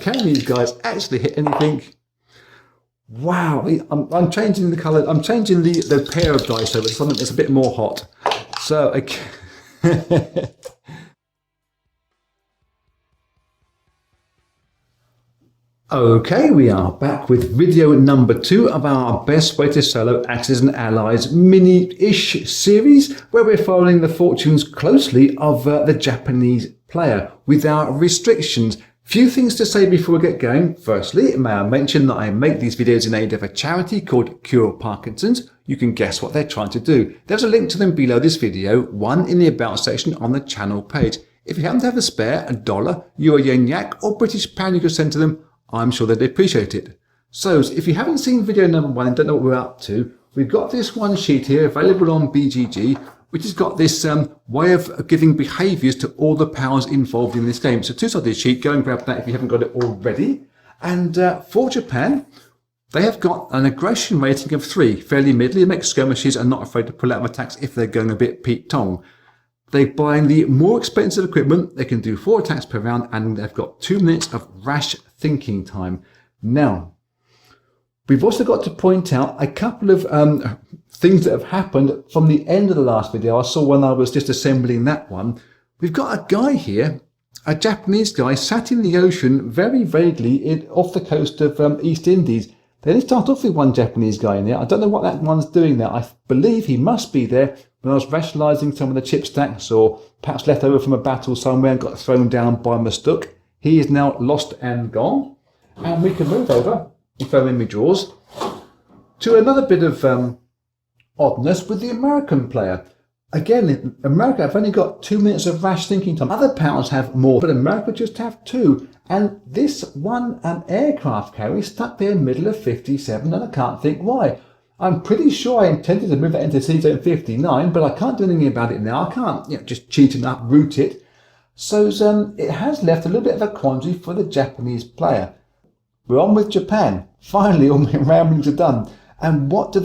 Can these guys actually hit anything? Wow, I'm changing the colour. I'm changing the pair of dice over to something that's a bit more hot. So, okay. Okay, we are back with video number 2 of our Best Way to Solo Axis and Allies mini-ish series, where we're following the fortunes closely of the Japanese player with our restrictions. Few things to say before we get going. Firstly, may I mention that I make these videos in aid of a charity called Cure Parkinson's. You can guess what they're trying to do. There's a link to them below this video, one in the About section on the channel page. If you happen to have a spare, $1, Euro, Yen, Yak or British pound you can send to them, I'm sure they'd appreciate it. So, if you haven't seen video number 1 and don't know what we're up to, we've got this one sheet here available on BGG, which has got this way of giving behaviours to all the powers involved in this game. It's a two-sided sheet. Go and grab that if you haven't got it already. And for Japan, they have got an aggression rating of 3, fairly middling. They make skirmishes and not afraid to pull out of attacks if they're going a bit Pete Tong. They buy the more expensive equipment. They can do 4 attacks per round, and they've got 2 minutes of rash thinking time. Now, we've also got to point out a couple of things that have happened from the end of the last video. I saw when I was just assembling that one. We've got a guy here, a Japanese guy, sat in the ocean very vaguely off the coast of East Indies. They only start off with one Japanese guy in there. I don't know what that one's doing there. I believe he must be there when I was rationalising some of the chip stacks, or perhaps left over from a battle somewhere and got thrown down by mistake. He is now lost and gone. And we can move over, if I'm in my drawers, to another bit of oddness with the American player. Again, in America, I've only got 2 minutes of rash thinking time. Other powers have more, but America just have 2. And this one aircraft carrier stuck there in the middle of 57, and I can't think why. I'm pretty sure I intended to move that into Sea Zone 59, but I can't do anything about it now. I can't just cheat and uproot it. So it has left a little bit of a quandary for the Japanese player. We're on with Japan. Finally, all my ramblings are done. And what do?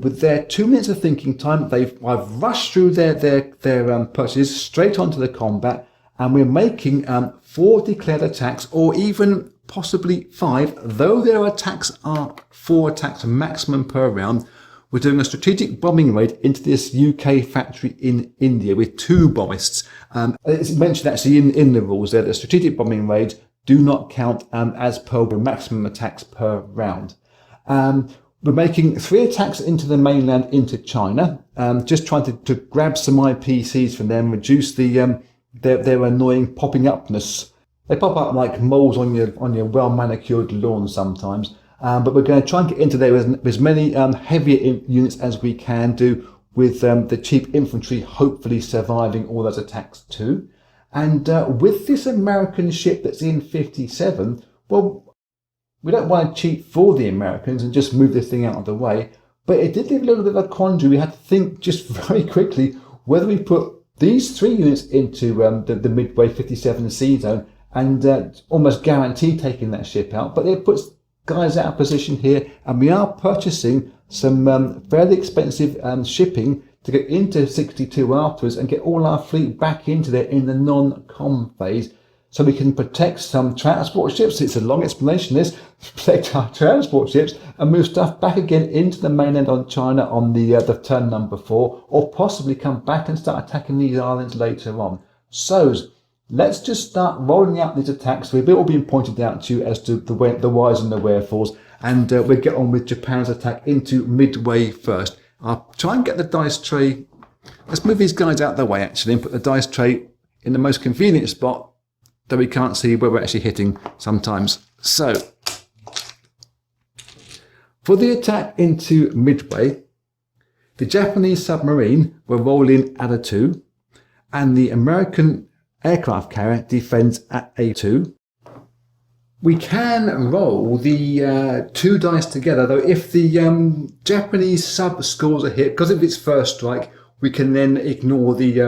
With their 2 minutes of thinking time, I've rushed through their purchases straight onto the combat, and we're making 4 declared attacks, or even possibly 5, though their attacks are 4 attacks maximum per round. We're doing a strategic bombing raid into this UK factory in India with 2 bombists. It's mentioned actually in the rules there that strategic bombing raids do not count as per maximum attacks per round. We're making 3 attacks into the mainland, into China, just trying to grab some IPCs from them, reduce their annoying popping upness. They pop up like moles on your well manicured lawn sometimes. But we're going to try and get into there with as many heavier units as we can do, with the cheap infantry hopefully surviving all those attacks too. And with this American ship that's in 57, well, we don't want to cheat for the Americans and just move this thing out of the way. But it did leave a little bit of a quandary. We had to think just very quickly whether we put these 3 units into the Midway 57 Sea Zone and almost guarantee taking that ship out. But it puts guys out of position here, and we are purchasing some fairly expensive shipping to get into 62 afterwards and get all our fleet back into there in the non-com phase, so we can protect some transport ships. It's a long explanation, this. Protect our transport ships and move stuff back again into the mainland on China on the turn number 4, or possibly come back and start attacking these islands later on. So let's just start rolling out these attacks. We've all been pointed out to you as to the whys and the wherefores, and we'll get on with Japan's attack into Midway first. I'll try and get the dice tray. Let's move these guys out of the way actually and put the dice tray in the most convenient spot that we can't see where we're actually hitting sometimes. So, for the attack into Midway, the Japanese submarine will roll in at a 2, and the American aircraft carrier defends at a 2. We can roll the 2 dice together, though if the Japanese sub scores a hit, because of its first strike, we can then ignore the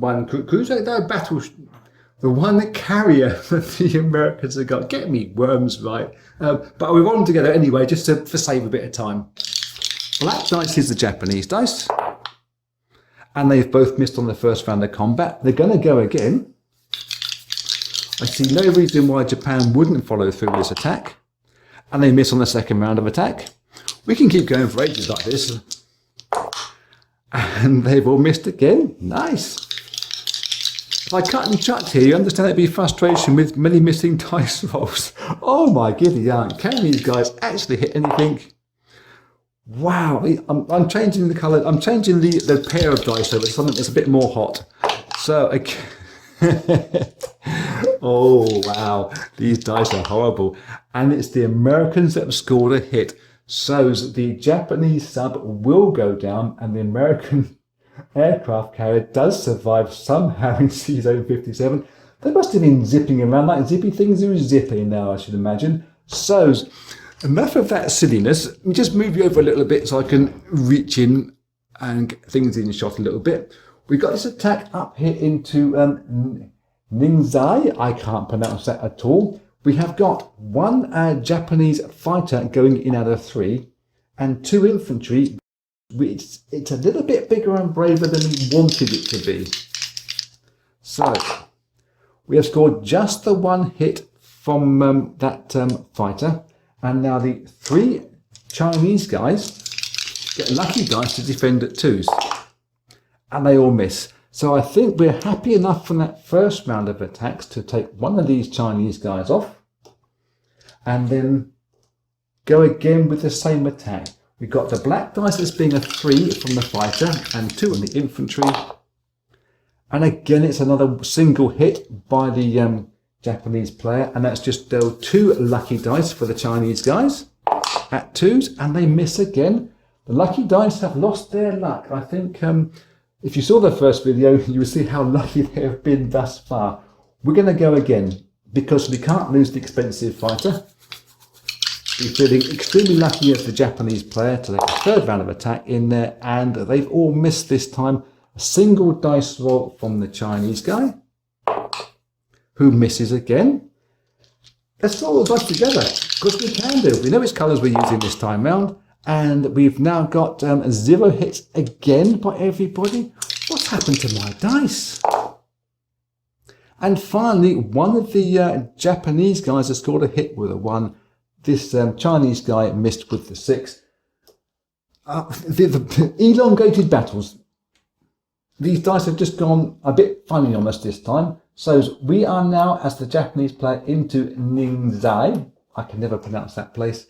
one cruiser, the one carrier that the Americans have got. Get me worms right. But we roll them together anyway, just for save a bit of time. Black dice is the Japanese dice, and they've both missed on the first round of combat. They're going to go again. I see no reason why Japan wouldn't follow through with this attack. And they miss on the second round of attack. We can keep going for ages like this. And they've all missed again. Nice. If I cut and chuck here, you understand there'd be frustration with many missing dice rolls. Oh my giddy aunt. Can these guys actually hit anything? Wow. I'm changing the colour. I'm changing the pair of dice over to something that's a bit more hot. So, oh wow, these dice are horrible. And it's the Americans that have scored a hit. So the Japanese sub will go down and the American aircraft carrier does survive somehow in C-Zone 57. They must have been zipping around like zippy things are zipping now, I should imagine. So, enough of that silliness. Let me just move you over a little bit so I can reach in and get things in shot a little bit. We got this attack up here into Ningzai. I can't pronounce that at all. We have got one Japanese fighter going in out of 3 and 2 infantry. It's a little bit bigger and braver than we wanted it to be. So we have scored just the 1 hit from that fighter. And now the 3 Chinese guys get lucky dice to defend at 2s. And they all miss. So I think we're happy enough from that first round of attacks to take one of these Chinese guys off and then go again with the same attack. We've got the black dice as being a 3 from the fighter and 2 on the infantry. And again, it's another single hit by the Japanese player, and that's just 2 lucky dice for the Chinese guys at 2s, and they miss again. The lucky dice have lost their luck. I think if you saw the first video, you will see how lucky they have been thus far. We're going to go again because we can't lose the expensive fighter. We're feeling extremely lucky as the Japanese player to take a third round of attack in there, and they've all missed this time. A single dice roll from the Chinese guy, who misses again. Let's throw all the dice together, because we can do. We know which colours we're using this time round. And we've now got 0 hits again by everybody. What's happened to my dice? And finally, one of the Japanese guys has scored a hit with a 1. This Chinese guy missed with the 6. The elongated battles. These dice have just gone a bit funny on us this time. So we are now, as the Japanese player, into Ningzai. I can never pronounce that place.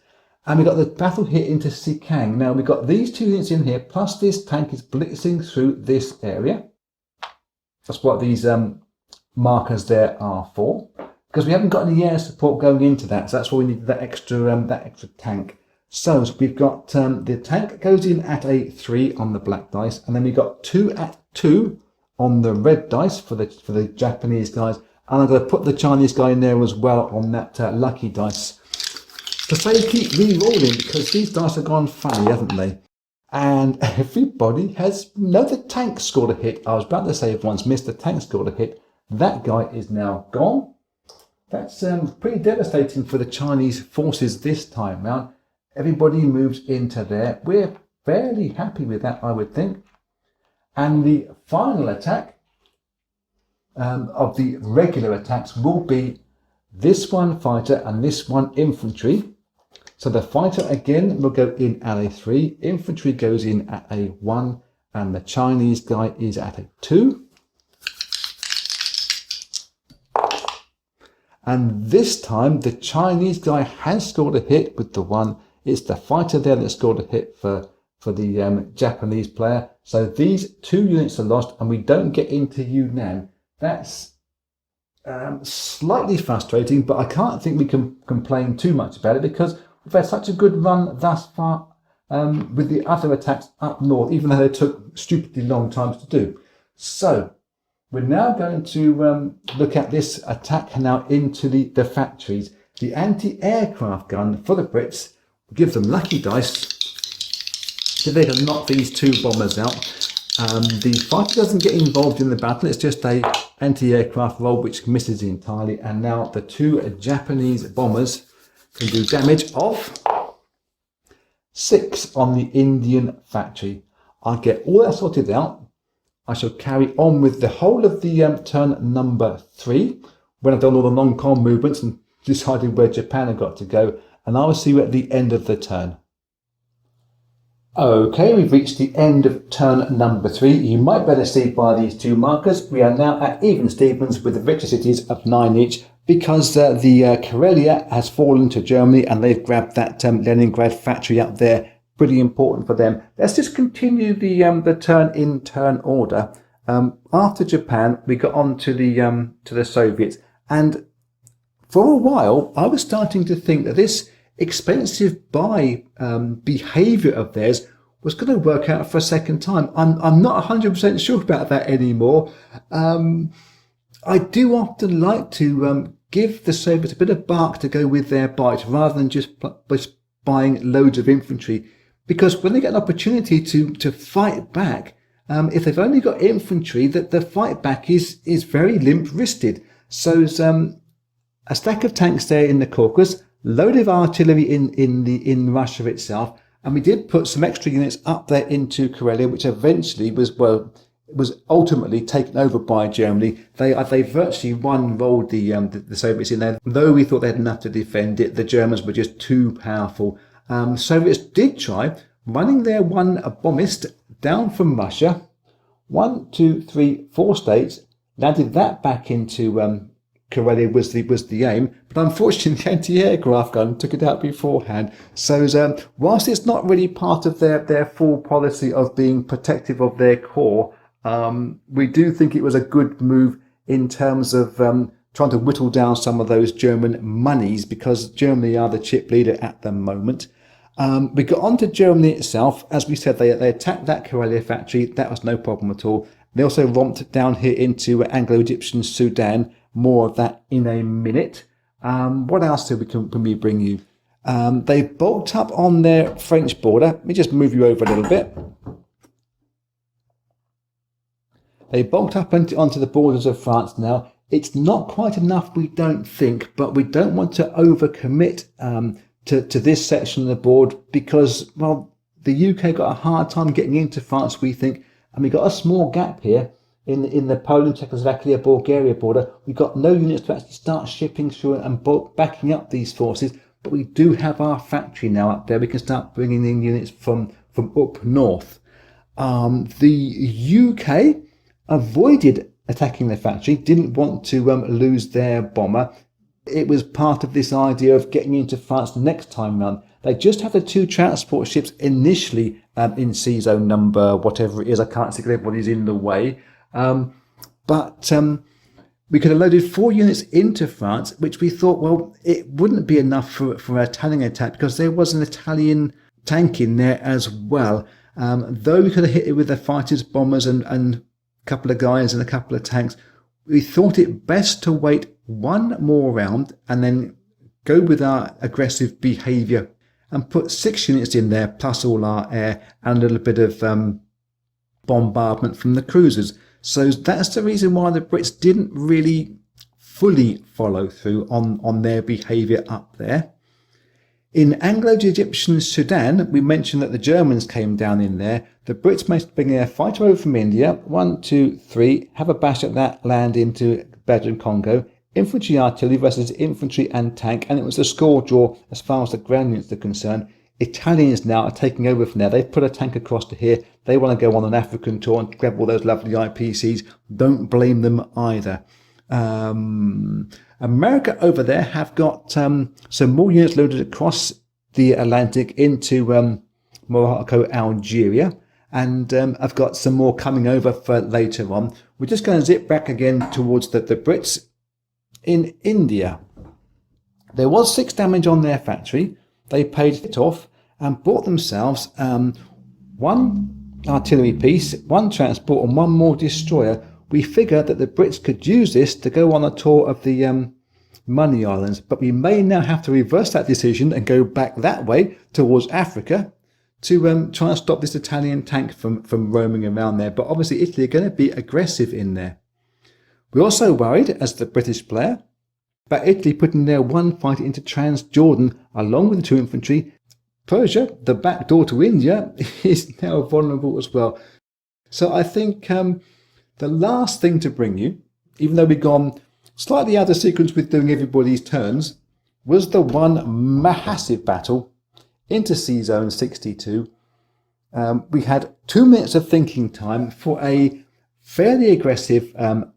And we got the battle hit into Sikang. Now we've got these 2 units in here, plus this tank is blitzing through this area. That's what these markers there are for. Because we haven't got any air support going into that, so that's why we need that extra tank. So we've got the tank goes in at a 3 on the black dice, and then we've got 2 at 2 on the red dice for the Japanese guys. And I'm going to put the Chinese guy in there as well on that lucky dice. To say keep re-rolling, because these dice have gone funny, haven't they? And everybody has... No, the tank scored a hit. I was about to say if one's missed, the tank scored a hit. That guy is now gone. That's pretty devastating for the Chinese forces this time round. Everybody moves into there. We're fairly happy with that, I would think. And the final attack of the regular attacks will be this one fighter and this one infantry. So the fighter again will go in at a 3, infantry goes in at a 1, and the Chinese guy is at a 2. And this time the Chinese guy has scored a hit with the 1. It's the fighter there that scored a hit for the Japanese player. So these 2 units are lost, and we don't get into Yunnan. That's slightly frustrating, but I can't think we can complain too much about it because we've had such a good run thus far with the other attacks up north, even though they took stupidly long times to do. So we're now going to look at this attack now into the factories. The anti-aircraft gun for the Brits will give them lucky dice so they can knock these 2 bombers out. The fighter doesn't get involved in the battle, it's just a anti-aircraft roll which misses entirely, and now the 2 Japanese bombers can do damage of 6 on the Indian factory. I'll get all that sorted out. I shall carry on with the whole of the turn number 3, when I've done all the non-com movements and decided where Japan had got to go, and I will see you at the end of the turn. Okay, we've reached the end of turn number 3. You might better see by these 2 markers, we are now at even Stevens with the victor cities of 9 each, because the Karelia has fallen to Germany and they've grabbed that Leningrad factory up there. Pretty important for them. Let's just continue the turn in turn order. After Japan, we got on to the Soviets, and for a while I was starting to think that this expensive buy behaviour of theirs was going to work out for a second time. I'm not 100% sure about that anymore. I do often like to give the Soviets a bit of bark to go with their bite rather than just buying loads of infantry, because when they get an opportunity to fight back, if they've only got infantry, that the fight back is very limp-wristed. So a stack of tanks there in the Caucasus, load of artillery in Russia itself, and we did put some extra units up there into Karelia, which eventually was ultimately taken over by Germany. They virtually rolled the Soviets in there. Though we thought they had enough to defend it, the Germans were just too powerful. Soviets did try running their one bombist down from Russia, 1, 2, 3, 4 states, landed that back into Karelia was the aim, but unfortunately the anti-aircraft gun took it out beforehand. So whilst it's not really part of their full policy of being protective of their core, we do think it was a good move in terms of trying to whittle down some of those German monies, because Germany are the chip leader at the moment. We got on to Germany itself. As we said, they attacked that Karelia factory. That was no problem at all. They also romped down here into Anglo-Egyptian Sudan. More of that in a minute. What else can we bring you? They bulked up on their French border. Let me just move you over a little bit. They bulked up onto the borders of France now. It's not quite enough, we don't think, but we don't want to overcommit to this section of the board, because, well, the UK got a hard time getting into France, we think, and we got a small gap here in the Poland, Czechoslovakia, Bulgaria border. We've got no units to actually start shipping through and backing up these forces, but we do have our factory now up there. We can start bringing in units from up north. The UK avoided attacking the factory, didn't want to lose their bomber. It was part of this idea of getting into France next time round. They just have the 2 transport ships initially in sea zone number whatever it is. I can't see because everybody's in the way. But we could have loaded 4 units into France, which we thought, well, it wouldn't be enough for an Italian attack, because there was an Italian tank in there as well. Though we could have hit it with the fighters, bombers, and a couple of guys and a couple of tanks, we thought it best to wait one more round and then go with our aggressive behaviour and put 6 units in there, plus all our air and a little bit of bombardment from the cruisers. So that's the reason why the Brits didn't really fully follow through on their behaviour up there. In Anglo-Egyptian Sudan, we mentioned that the Germans came down in there. The Brits managed to bring their fighter over from India, 1, 2, 3, have a bash at that, land into Belgian Congo. Infantry artillery versus infantry and tank, and it was a score draw as far as the ground units are concerned. Italians now are taking over from there. They've put a tank across to here. They want to go on an African tour and grab all those lovely IPCs. Don't blame them either. America over there have got some more units loaded across the Atlantic into Morocco, Algeria, and I've got some more coming over for later on. We're just going to zip back again towards the Brits. In India, there was 6 damage on their factory. They paid it off and bought themselves 1 artillery piece, 1 transport, and 1 more destroyer. We figured that the Brits could use this to go on a tour of the Money Islands, but we may now have to reverse that decision and go back that way towards Africa to try and stop this Italian tank from roaming around there. But obviously Italy are going to be aggressive in there. We're also worried, as the British player, about Italy putting their 1 fighter into Transjordan along with the 2 infantry. Persia, the back door to India, is now vulnerable as well. So I think the last thing to bring you, even though we've gone Slightly out of sequence with doing everybody's turns was the one massive battle into Sea Zone 62. We had 2 minutes of thinking time for a fairly aggressive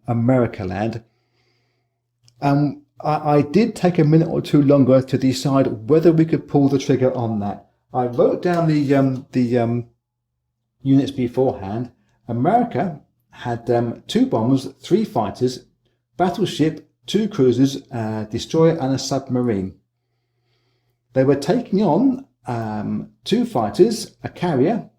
America land. I did take a minute or two longer to decide whether we could pull the trigger on that. I wrote down the units beforehand. America had 2 bombers, 3 fighters, battleship, 2 cruisers, a destroyer and a submarine. They were taking on 2 fighters, a carrier,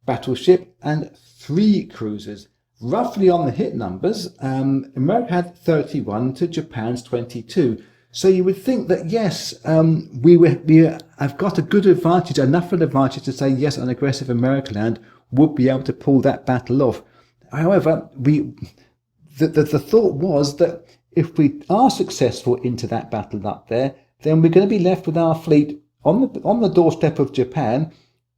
battleship and 3 cruisers. Roughly on the hit numbers, America had 31 to Japan's 22. So you would think that yes, I've got a good advantage, enough of an advantage to say yes, an aggressive American land would be able to pull that battle off. However, the thought was that if we are successful into that battle up there, then we're going to be left with our fleet on the doorstep of Japan,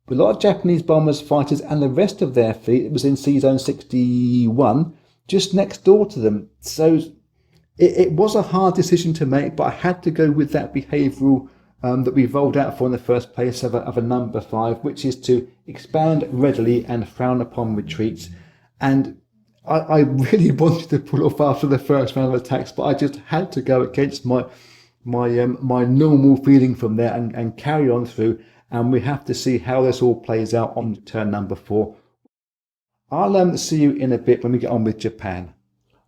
with a lot of Japanese bombers, fighters, and the rest of their fleet. It was in Sea Zone 61, just next door to them. So it was a hard decision to make, but I had to go with that behavioural that we rolled out for in the first place of a number 5, which is to expand readily and frown upon retreats. And I really wanted to pull off after the first round of attacks, but I just had to go against my normal feeling from there and carry on through. And we have to see how this all plays out on turn number 4. I'll see you in a bit when we get on with Japan.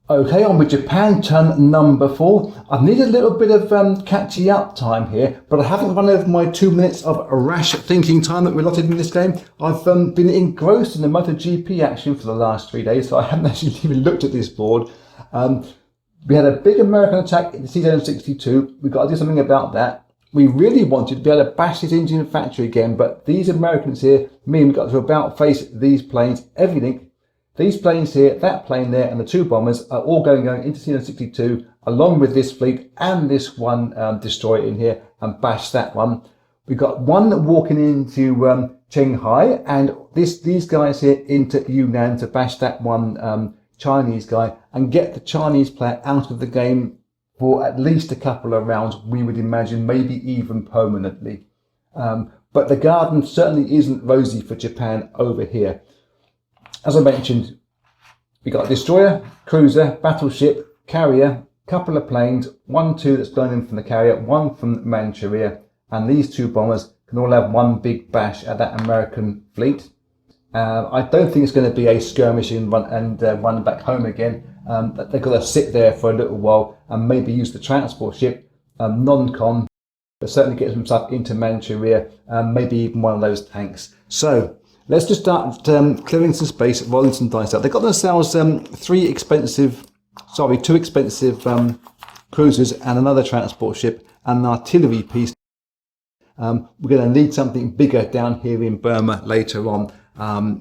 Okay, on with Japan, turn number 4. I've needed a little bit of catching up time here, but I haven't run over my 2 minutes of rash thinking time that we're allotted in this game. I've been engrossed in the MotoGP action for the last 3 days, so I haven't actually even looked at this board. We had a big American attack in Sea Zone 62. We've got to do something about that. We really wanted to be able to bash this engine factory again, but these Americans here mean we've got to about face these planes, everything. These planes here, that plane there, and the 2 bombers are all going into Sea Zone 62, along with this fleet and this one destroyer in here, and bash that one. We've got one walking into Shanghai, and these guys here into Yunnan to bash that one Chinese guy, and get the Chinese player out of the game for at least a couple of rounds, we would imagine, maybe even permanently. But the garden certainly isn't rosy for Japan over here. As I mentioned, we got a destroyer, cruiser, battleship, carrier, couple of planes, 1, 2 that's going in from the carrier, 1 from Manchuria, and these 2 bombers can all have one big bash at that American fleet. I don't think it's going to be a skirmish and run back home again. They've got to sit there for a little while and maybe use the transport ship, non-con, but certainly get themselves into Manchuria, maybe even one of those tanks. So let's just start clearing some space, rolling some dice out. They've got themselves 2 expensive cruisers and another transport ship and an artillery piece. We're going to need something bigger down here in Burma later on.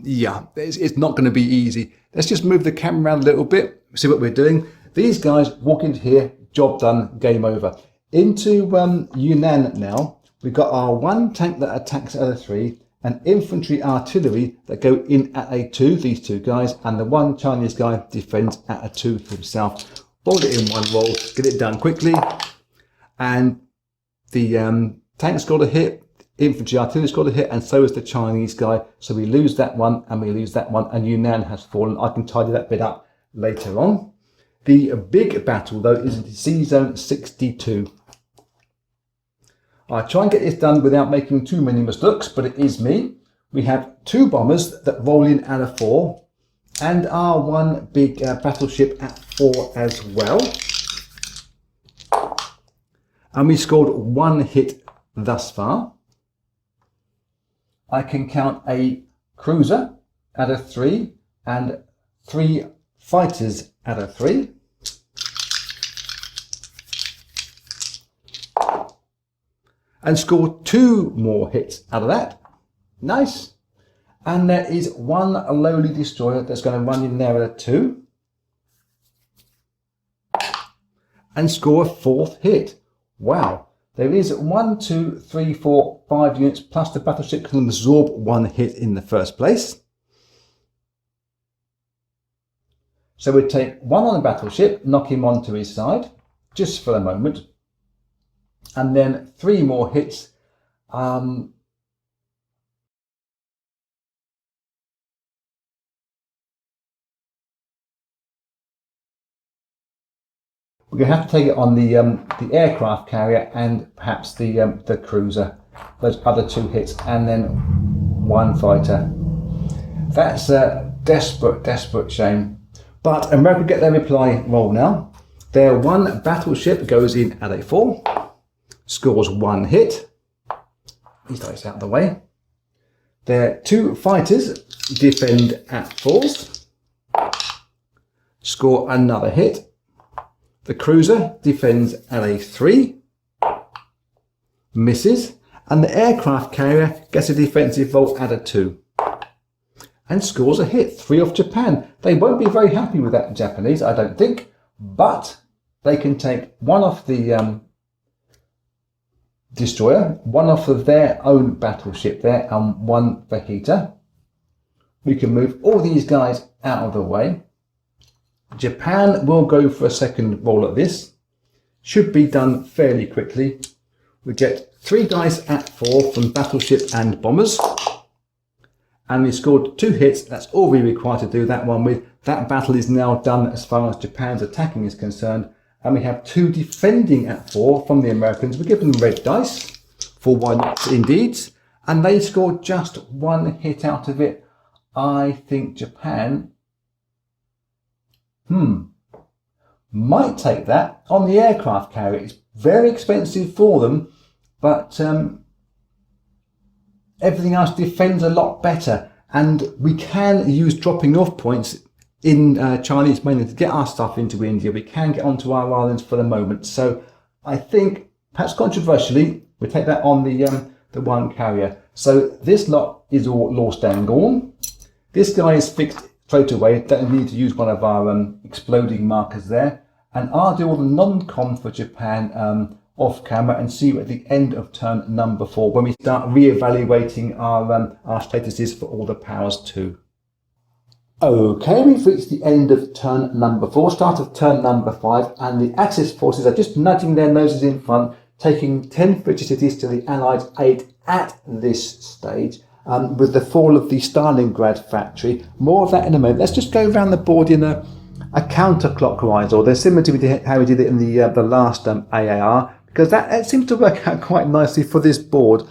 It's not going to be easy. Let's just move the camera around a little bit, see what we're doing. These guys walk into here, job done, game over. Into Yunnan now, we've got our 1 tank that attacks at a 3, and infantry artillery that go in at a 2, these 2 guys, and the 1 Chinese guy defends at a 2 himself. Roll it in 1 roll, get it done quickly, and the tank's got a hit. Infantry artillery's got a hit, and so is the Chinese guy. So we lose that one, and we lose that one, and Yunnan has fallen. I can tidy that bit up later on. The big battle, though, is in Sea Zone 62. I try and get this done without making too many mistakes, but it is me. We have 2 bombers that roll in at a 4, and our 1 big battleship at 4 as well. And we scored 1 hit thus far. I can count a cruiser at a 3 and 3 fighters at a 3. And score 2 more hits out of that. Nice. And there is 1 lowly destroyer that's going to run in there at a 2. And score a 4th hit. Wow. There is 1, 2, 3, 4, 5 units, plus the battleship can absorb 1 hit in the first place. So we take 1 on the battleship, knock him onto his side. just for the moment. And then 3 more hits. We're going to have to take it on the aircraft carrier and perhaps the cruiser. Those other 2 hits, and then 1 fighter. That's a desperate shame. But America get their reply roll now. Their 1 battleship goes in at a 4, scores 1 hit. These dice out of the way. Their 2 fighters defend at 4s, score another hit. The cruiser defends at a 3, misses, and the aircraft carrier gets a defensive roll at a 2 and scores a hit. 3 off Japan. They won't be very happy with that, Japanese, I don't think, but they can take 1 off the destroyer, 1 off of their own battleship there, and 1 Fajita. We can move all these guys out of the way. Japan will go for a second roll at this. Should be done fairly quickly. We get 3 dice at 4 from battleship and bombers. And we scored 2 hits. That's all we require to do that one with. That battle is now done as far as Japan's attacking is concerned. And we have 2 defending at 4 from the Americans. We give them red dice for 1 indeed. And they scored just 1 hit out of it. I think Japan might take that on the aircraft carrier. It's very expensive for them, but everything else defends a lot better, and we can use dropping off points in Chinese mainland to get our stuff into India. We can get onto our islands for the moment, so I think perhaps controversially we take that on the 1 carrier. So this lot is all lost and gone. This guy is fixed straight away. Don't need to use one of our exploding markers there. And I'll do all the non-com for Japan off camera and see you at the end of turn number 4 when we start re-evaluating our statuses for all the powers too. Okay, we've reached the end of turn number 4, start of turn number 5, and the Axis forces are just nudging their noses in front, taking 10 British cities to the Allied 8 at this stage. With the fall of the Stalingrad factory. More of that in a moment. Let's just go around the board in a counterclockwise order, similar to how we did it in the last AAR, because that seems to work out quite nicely for this board.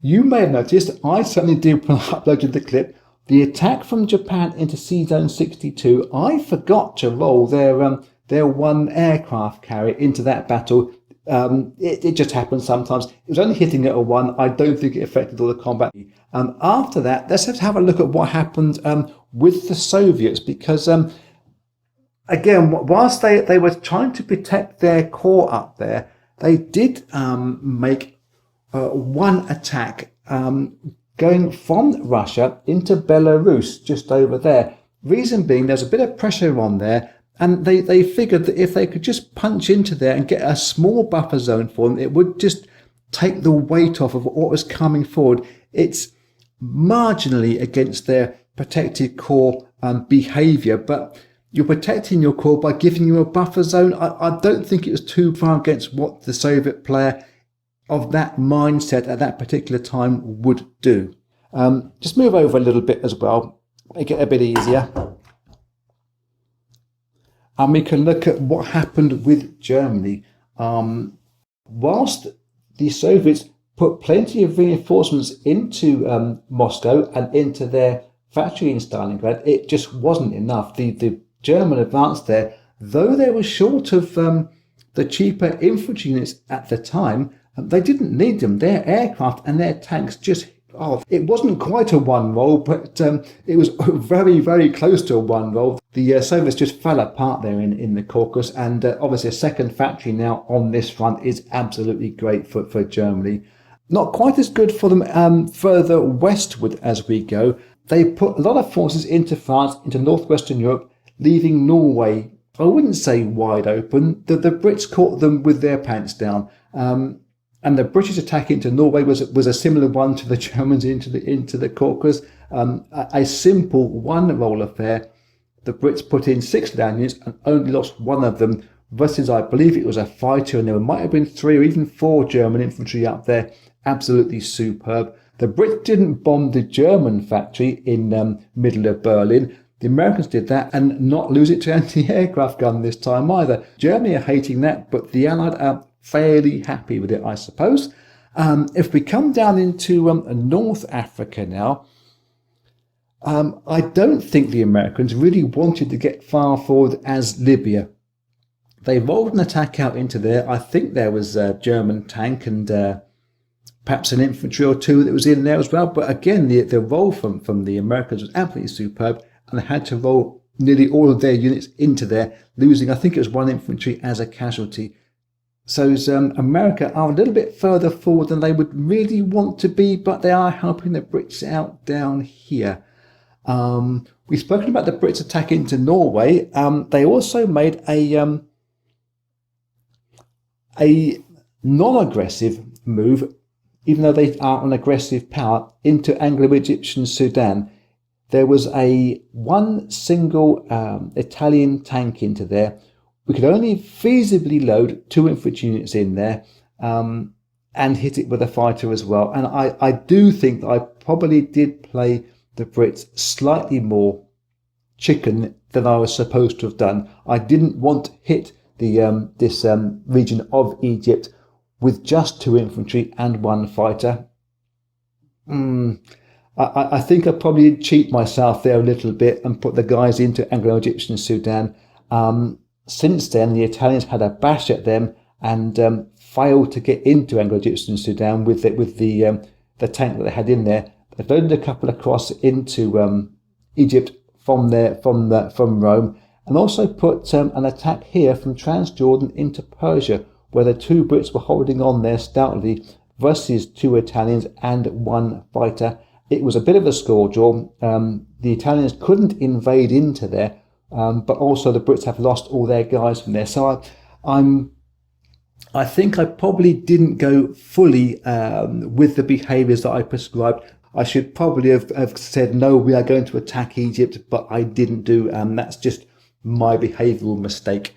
You may have noticed, I certainly did when I uploaded the clip, the attack from Japan into Sea Zone 62. I forgot to roll their 1 aircraft carrier into that battle. It just happens sometimes. It was only hitting at a 1. I don't think it affected all the combat. After that, let's have a look at what happened with the Soviets, because again, whilst they were trying to protect their core up there, they did make 1 attack going from Russia into Belarus, just over there. Reason being, there's a bit of pressure on there. And they figured that if they could just punch into there and get a small buffer zone for them, it would just take the weight off of what was coming forward. It's marginally against their protected core behaviour, but you're protecting your core by giving you a buffer zone. I don't think it was too far against what the Soviet player of that mindset at that particular time would do. Just move over a little bit as well, make it a bit easier. And we can look at what happened with Germany. Whilst the Soviets put plenty of reinforcements into Moscow and into their factory in Stalingrad, it just wasn't enough. The German advance there, though they were short of the cheaper infantry units at the time, they didn't need them. Their aircraft and their tanks just it wasn't quite a 1 roll, but it was very, very close to a 1 roll. The Soviets just fell apart there in the Caucasus, and obviously a second factory now on this front is absolutely great for Germany. Not quite as good for them further westward as we go. They put a lot of forces into France, into northwestern Europe, leaving Norway, I wouldn't say wide open. The Brits caught them with their pants down. And the British attack into Norway was a similar one to the Germans into the Caucasus. A simple 1 roll affair. The Brits put in 6 land units and only lost 1 of them versus, I believe it was a fighter, and there might have been 3 or even 4 German infantry up there. Absolutely superb. The Brits didn't bomb the German factory in middle of Berlin. The Americans did that and not lose it to anti-aircraft gun this time either. Germany are hating that, but the Allied are fairly happy with it, I suppose. If we come down into North Africa now, I don't think the Americans really wanted to get far forward as Libya. They rolled an attack out into there. I think there was a German tank and perhaps an infantry or 2 that was in there as well. But again, the roll from the Americans was absolutely superb, and they had to roll nearly all of their units into there, losing, I think it was 1 infantry as a casualty. So America are a little bit further forward than they would really want to be, but they are helping the Brits out down here. We've spoken about the Brits attack into Norway. They also made a non-aggressive move, even though they are an aggressive power, into Anglo-Egyptian Sudan. There was one single Italian tank into there. We could only feasibly load 2 infantry units in there and hit it with a fighter as well. And I do think that I probably did play the Brits slightly more chicken than I was supposed to have done. I didn't want to hit this region of Egypt with just 2 infantry and 1 fighter. I think I probably did cheat myself there a little bit and put the guys into Anglo-Egyptian Sudan. Since then, the Italians had a bash at them and failed to get into Anglo-Egyptian Sudan with the tank that they had in there. They loaded a couple across into Egypt from Rome, and also put an attack here from Transjordan into Persia, where the 2 Brits were holding on there stoutly versus 2 Italians and 1 fighter. It was a bit of a score draw. The Italians couldn't invade into there, but also the Brits have lost all their guys from there. So I think I probably didn't go fully with the behaviours that I prescribed. I should probably have said, no, we are going to attack Egypt, but I didn't do. That's just my behavioural mistake.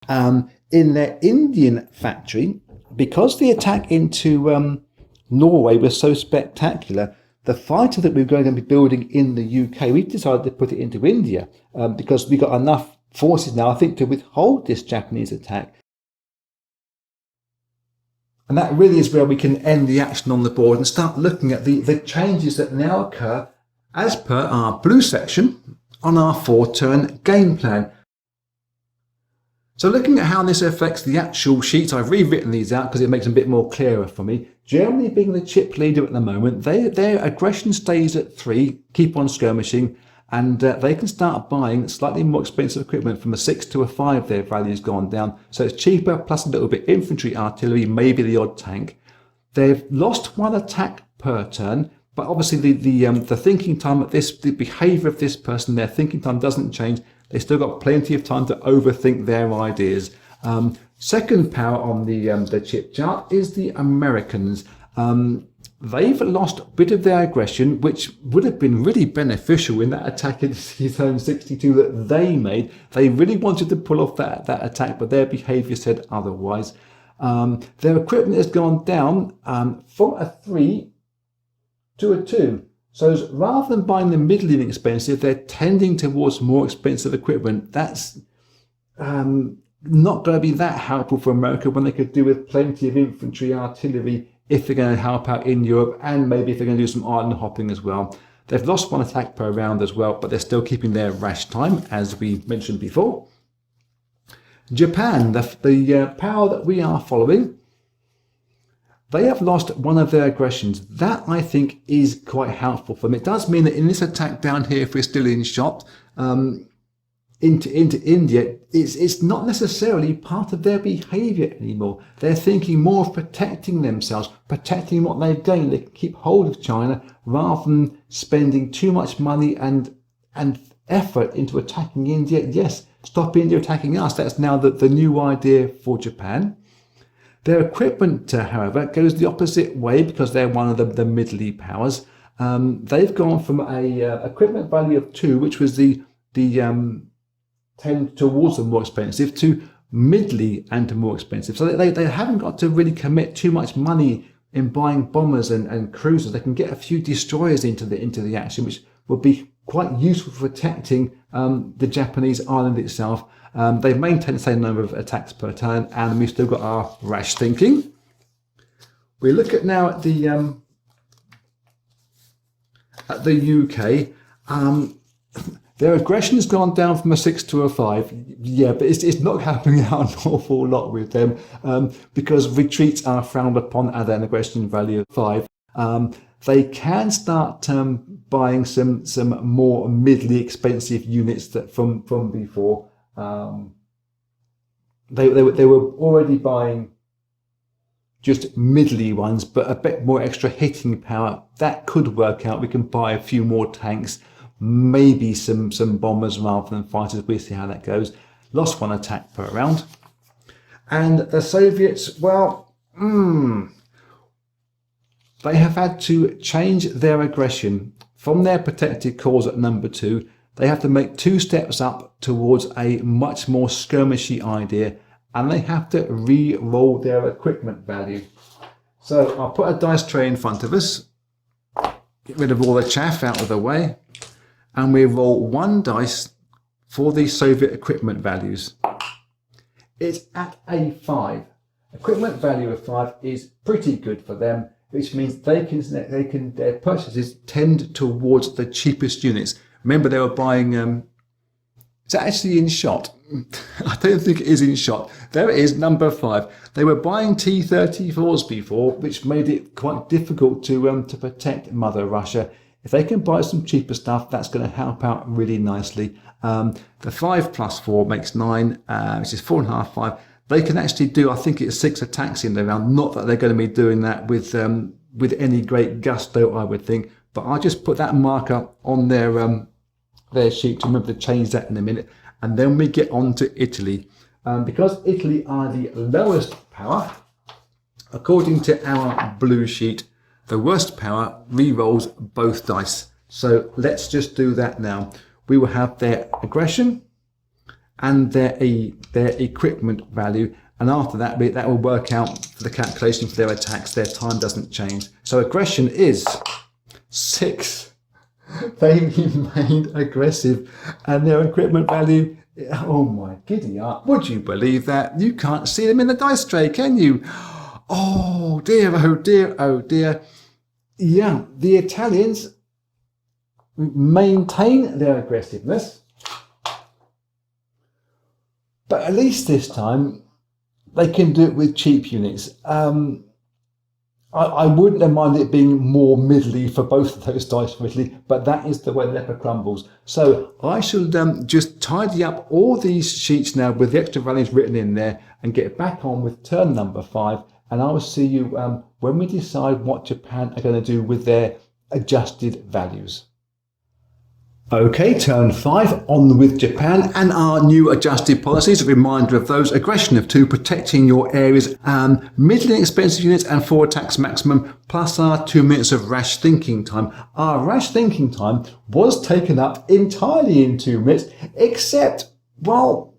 In their Indian factory, because the attack into Norway was so spectacular, the fighter that we were going to be building in the UK, we decided to put it into India because we got enough forces now, I think, to withhold this Japanese attack. And that really is where we can end the action on the board and start looking at the changes that now occur as per our blue section on our 4-turn game plan. So looking at how this affects the actual sheets, I've rewritten these out because it makes them a bit more clearer for me. Germany being the chip leader at the moment, their aggression stays at 3, keep on skirmishing, and they can start buying slightly more expensive equipment. From a 6 to a 5, their value's gone down. So it's cheaper, plus a little bit infantry, artillery, maybe the odd tank. They've lost 1 attack per turn, but obviously the thinking time at the behaviour of this person, their thinking time doesn't change. They still got plenty of time to overthink their ideas. Second power on the chip chart is the Americans. They've lost a bit of their aggression, which would have been really beneficial in that attack in Zone 62 that they made. They really wanted to pull off that attack, but their behaviour said otherwise. Their equipment has gone down from a 3 to a 2. So rather than buying the middling expensive, they're tending towards more expensive equipment. That's not going to be that helpful for America when they could do with plenty of infantry, artillery, if they're going to help out in Europe, and maybe if they're going to do some island hopping as well. They've lost 1 attack per round as well, but they're still keeping their rash time, as we mentioned before. Japan, the power that we are following, they have lost 1 of their aggressions. That, I think, is quite helpful for them. It does mean that in this attack down here, if we're still in shot, into India, it's not necessarily part of their behaviour anymore. They're thinking more of protecting themselves, protecting what they've gained. They can keep hold of China rather than spending too much money and effort into attacking India. Yes, stop India attacking us. That's now the new idea for Japan. Their equipment, however, goes the opposite way because they're one of the middly powers. They've gone from a equipment value of 2, which was the 10 towards the more expensive, to middly and more expensive. So they haven't got to really commit too much money in buying bombers and cruisers. They can get a few destroyers into the action, which will be quite useful for protecting the Japanese island itself. They've maintained the same number of attacks per turn, and we've still got our rash thinking. We look at now at the UK. Their aggression has gone down from a 6 to a 5. Yeah, but it's not happening out an awful lot with them because retreats are frowned upon at an aggression value of 5. They can start buying some more middly expensive units that from before. They were already buying just middly ones, but a bit more extra hitting power. That could work out. We can buy a few more tanks, maybe some bombers rather than fighters. We'll see how that goes. Lost 1 attack per round. And the Soviets, well, they have had to change their aggression from their protected cause at number 2. They have to make 2 steps up towards a much more skirmishy idea, and they have to re-roll their equipment value. So I'll put a dice tray in front of us, get rid of all the chaff out of the way, and we roll 1 dice for the Soviet equipment values. It's at a 5. Equipment value of 5 is pretty good for them, which means their purchases tend towards the cheapest units. Remember, they were buying, it's actually in shot. I don't think it is in shot. There it is, number 5. They were buying T-34s before, which made it quite difficult to protect Mother Russia. If they can buy some cheaper stuff, that's going to help out really nicely. The 5 plus 4 makes 9, which is 4.5, 5. They can actually do, I think it's 6 attacks in the round. Not that they're going to be doing that with any great gusto, I would think. But I'll just put that marker on their sheet to remember to change that in a minute. And then we get on to Italy. Because Italy are the lowest power, according to our blue sheet, the worst power re-rolls both dice. So let's just do that now. We will have their aggression and their equipment value. And after that, that will work out for the calculation for their attacks. Their time doesn't change. So aggression is 6. They remained aggressive, and their equipment value, oh my giddy up, would you believe that? You can't see them in the dice tray, can you? Oh dear, oh dear, oh dear. Yeah, the Italians maintain their aggressiveness, but at least this time they can do it with cheap units. I wouldn't have minded it being more middly for both of those dice for Italy, but that is the way the leopard crumbles. So I shall just tidy up all these sheets now with the extra values written in there and get back on with turn number 5. And I will see you when we decide what Japan are going to do with their adjusted values. Okay, turn 5, on with Japan and our new adjusted policies. A reminder of those: aggression of 2, protecting your areas, middling expensive units and 4 attacks maximum, plus our 2 minutes of rash thinking time. Our rash thinking time was taken up entirely in 2 minutes, except, well,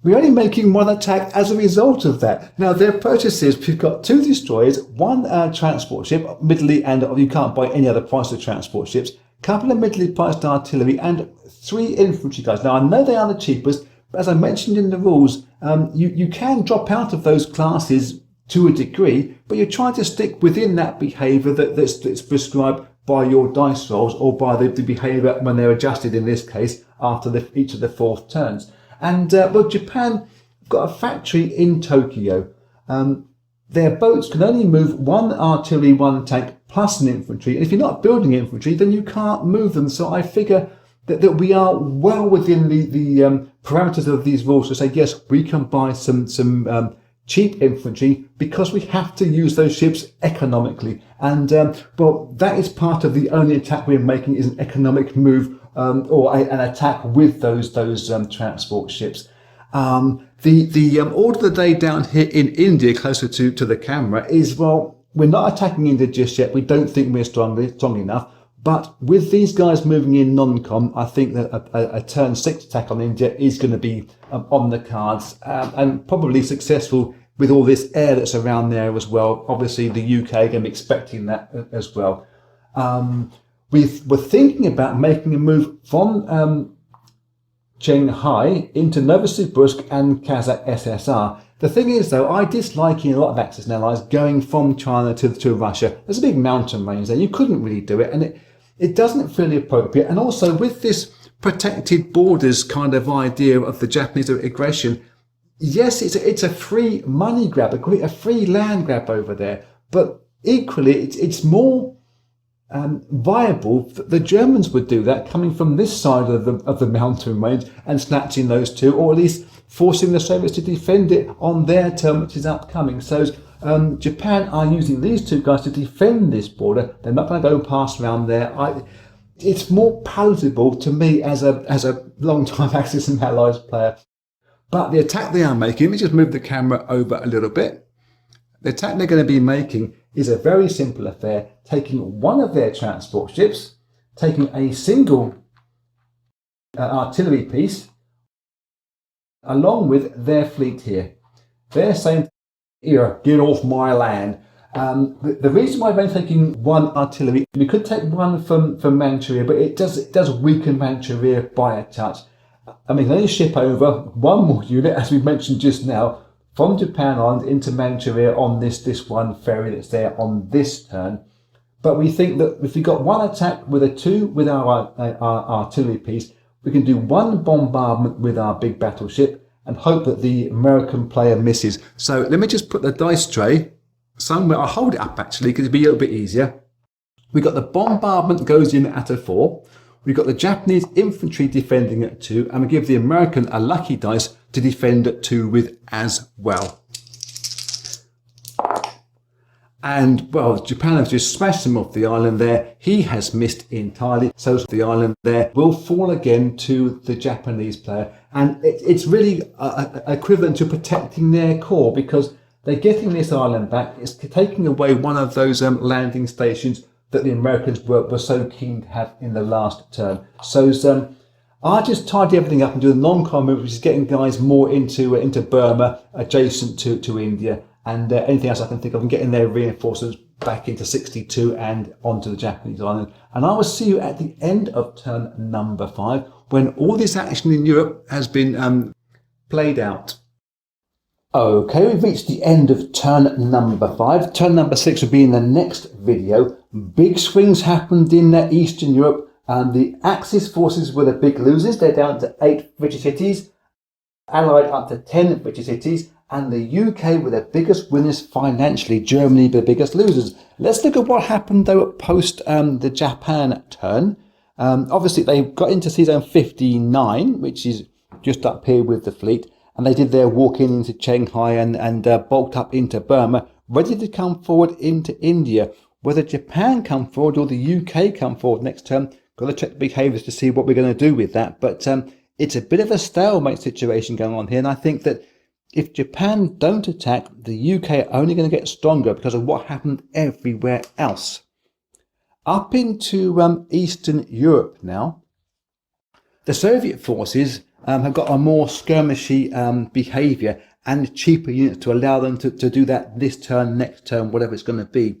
we're only making 1 attack as a result of that. Now, their purchases, we've got 2 destroyers, 1 transport ship, middly, and you can't buy any other price of transport ships, couple of middle priced artillery, and 3 infantry guys. Now, I know they are the cheapest, but as I mentioned in the rules, you can drop out of those classes to a degree, but you're trying to stick within that behaviour that's prescribed by your dice rolls, or by the behaviour when they're adjusted, in this case, after each of the 4th turns. And, well, Japan got a factory in Tokyo. Their boats can only move 1 artillery, 1 tank, plus an infantry. And if you're not building infantry, then you can't move them. So I figure that we are well within the parameters of these rules to say, yes, we can buy some cheap infantry because we have to use those ships economically. And, well, that is part of the only attack we're making, is an economic move, or an attack with those transport ships. The order of the day down here in India, closer to the camera, is, well, we're not attacking India just yet. We don't think we're strong enough. But with these guys moving in non-com, I think that a turn 6 attack on India is going to be on the cards, and probably successful with all this air that's around there as well. Obviously, the UK are going to be expecting that as well. We were thinking about making a move from Shanghai into Novosibirsk and Kazakh SSR. The thing is, though, I dislike a lot of Axis and Allies going from China to Russia. There's a big mountain range there. You couldn't really do it, and it doesn't feel appropriate. And also, with this protected borders kind of idea of the Japanese aggression, yes, it's a free money grab, a free land grab over there. But equally, it's more viable. The Germans would do that, coming from this side of the mountain range and snatching those two, or at least forcing the Soviets to defend it on their turn, which is upcoming. So Japan are using these two guys to defend this border. They're not going to go past around there. It's more palatable to me as a long-time Axis and Allies player. But the attack they are making, let me just move the camera over a little bit. The attack they're going to be making is a very simple affair, taking one of their transport ships, taking a single artillery piece, along with their fleet here. They're saying, "Here, get off my land." The reason why they're taking one artillery, we could take one from Manchuria, but it does weaken Manchuria by a touch. I mean, they ship over one more unit, as we mentioned just now, from Japan Island into Manchuria on this one ferry that's there on this turn. But we think that if we got one attack with our artillery piece, we can do one bombardment with our big battleship and hope that the American player misses. So let me just put the dice tray somewhere. I'll hold it up actually because it'll be a little bit easier. We got the bombardment goes in at a 4. We've got the Japanese infantry defending at 2, and we give the American a lucky dice to defend at 2 with as well. And, well, Japan has just smashed him off the island there. He has missed entirely. So the island there will fall again to the Japanese player. And it's really equivalent to protecting their core, because they're getting this island back. It's taking away one of those landing stations that the Americans were so keen to have in the last turn. So I just tidy everything up and do the non-com move, which is getting guys more into Burma, adjacent to India, and anything else I can think of, and getting their reinforcements back into 62 and onto the Japanese island. And I will see you at the end of turn number 5, when all this action in Europe has been played out. Okay, we've reached the end of turn number 5. Turn number 6 will be in the next video. Big swings happened in Eastern Europe, and the Axis forces were the big losers. They're down to 8 British cities, Allied up to 10 British cities, and the UK were the biggest winners financially. Germany the biggest losers. Let's look at what happened though post the Japan turn. Obviously they got into sea zone 59, which is just up here with the fleet. And they did their walk into Shanghai and bulked up into Burma, ready to come forward into India. Whether Japan come forward or the UK come forward next turn, got to check the behaviours to see what we're going to do with that. But it's a bit of a stalemate situation going on here, and I think that if Japan don't attack, the UK are only going to get stronger because of what happened everywhere else. Up into Eastern Europe now, the Soviet forces have got a more skirmishy behaviour and cheaper units to allow them to do that this turn, next turn, whatever it's going to be.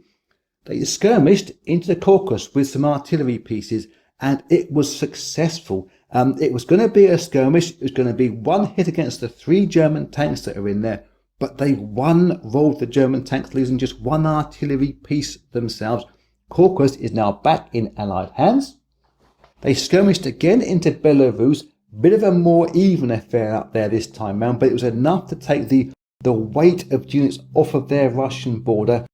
They skirmished into the Caucasus with some artillery pieces, and it was successful. It was going to be a skirmish. It was going to be one hit against the 3 German tanks that are in there, but they rolled the German tanks, losing just 1 artillery piece themselves. Caucasus is now back in Allied hands. They skirmished again into Belarus. Bit of a more even affair up there this time round, but it was enough to take the weight of units off of their Russian border,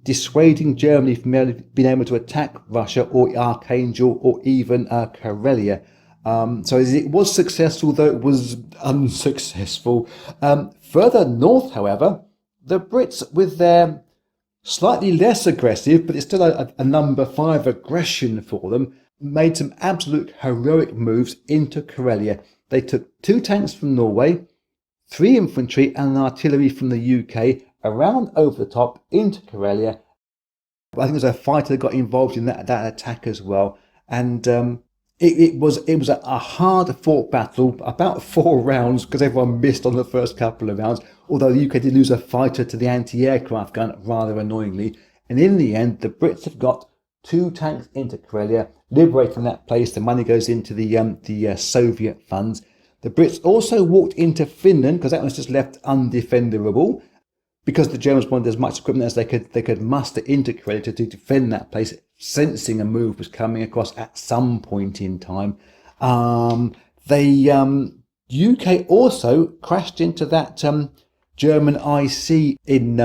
dissuading Germany from being able to attack Russia or Archangel or even Karelia. So it was successful, though it was unsuccessful. Further north, however, the Brits, with their slightly less aggressive, but it's still a number 5 aggression for them, made some absolute heroic moves into Karelia. They took 2 tanks from Norway, 3 infantry and an artillery from the UK around over the top into Karelia I think there's a fighter that got involved in that attack as well. And it was a hard fought battle, about 4 rounds, because everyone missed on the first couple of rounds. Although the UK did lose a fighter to the anti-aircraft gun, rather annoyingly. And in the end, the Brits have got 2 tanks into Karelia, liberating that place. The money goes into the Soviet funds. The Brits also walked into Finland, because that was just left undefendable, because the Germans wanted as much equipment as they could muster into Karelia to defend that place, sensing a move was coming across at some point in time. The UK also crashed into that German IC in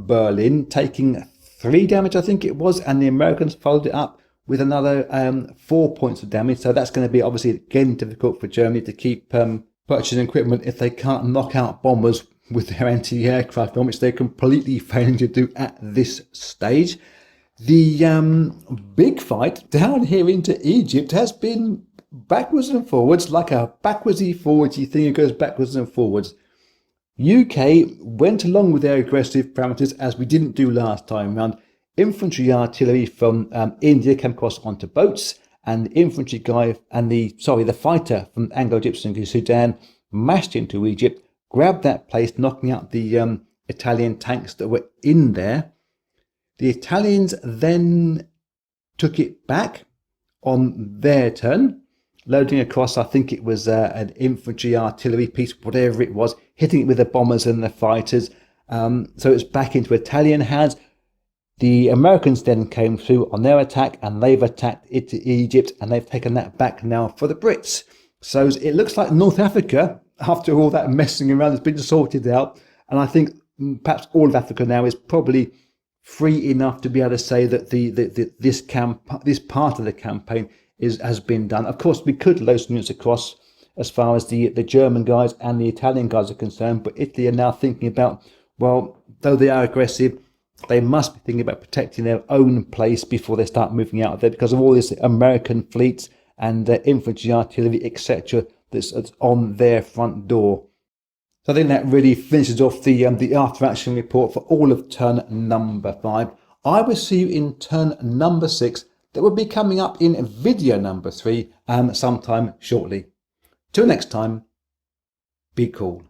Berlin, taking 3 damage, I think it was, and the Americans followed it up with another 4 points of damage. So that's going to be obviously again difficult for Germany to keep purchasing equipment if they can't knock out bombers with their anti-aircraft gun, which they're completely failing to do at this stage. The big fight down here into Egypt has been backwards and forwards, like a backwardsy forwardsy thing. It goes backwards and forwards. UK went along with their aggressive parameters, as we didn't do last time round. Infantry artillery from India came across onto boats, and the infantry guy and the fighter from Anglo-Egyptian Sudan mashed into Egypt, grabbed that place, knocking out the Italian tanks that were in there. The Italians then took it back on their turn, loading across, I think it was an infantry artillery piece, whatever it was, hitting it with the bombers and the fighters. So it's back into Italian hands. The Americans then came through on their attack, and they've attacked Egypt, and they've taken that back now for the Brits. So it looks like North Africa, after all that messing around, has been sorted out. And I think perhaps all of Africa now is probably free enough to be able to say that this part of the campaign has been done. Of course, we could load some units across as far as the German guys and the Italian guys are concerned, but Italy are now thinking about, well, though they are aggressive, they must be thinking about protecting their own place before they start moving out of there, because of all this American fleets and infantry artillery, etc., that's on their front door. So I think that really finishes off the after action report for all of turn number 5. I will see you in turn number 6. That will be coming up in video number 3 sometime shortly. Till next time, be cool.